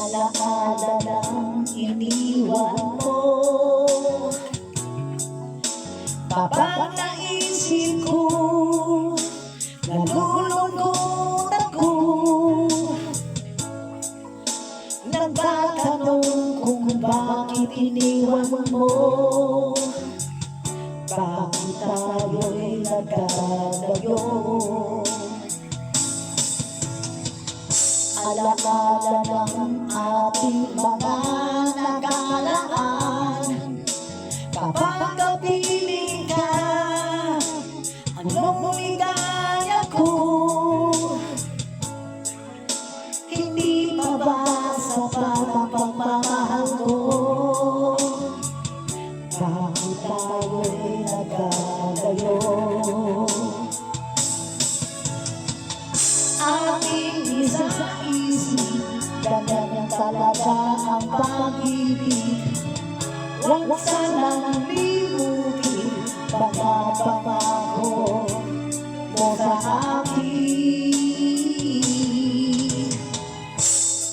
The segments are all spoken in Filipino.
alaala lang iniwan mo. Kapag naisip ko, nalulungkot ako. Nagtatanong kung bakit iniwan mo. Bakit tayo'y nagkalayo? Alaala ng ating mga nakaraan. Kapag kapiling ka, anong ligaya ko? Hindi pa ba sapat ang pagmamahal ko? Bakit tayo'y nagkalayo? Ating isa-isip, ganyan talaga ang pag-ibig. Huwag sanang limutin mga pangako mo sa akin.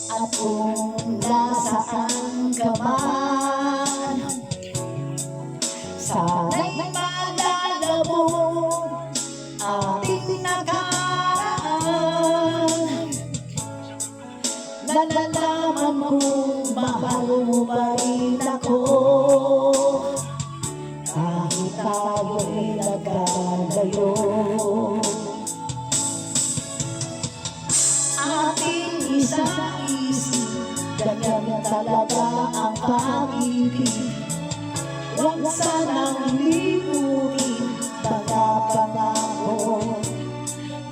At kung nasaan ka man, sana'y maalala mo ating nakaraan. Nalalaman mo, mahal mo pa rin ako. Kahit tayo'y nagkalayo. Ating isa-isip, ganyan talaga ang pag-ibig. Huwag sanang limutin mga pangako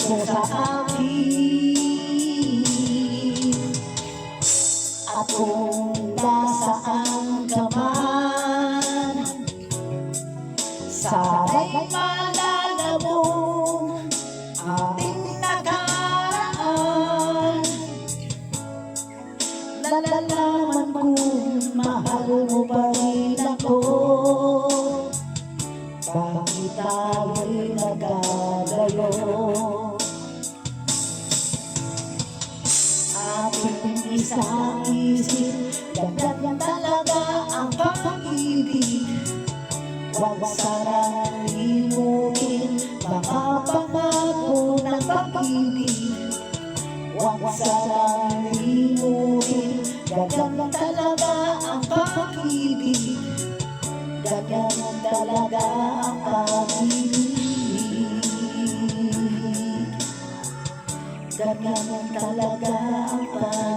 mo sa akin. At kung nasaan ka man, sana'y maalala mo ating nakaraan. Nalalaman kong mahal mo pa rin ako. Bakit tayo'y nagkalayo? Ating isa-isip, ganyan talaga ang pag-ibig. Huwag sanang limutin mga pangako ng pag-ibig. Huwag sanang limutin, ganyan talaga ang pag-ibig. Ganyan talaga ang pag-ibig. Ganyan talaga ang pag-ibig.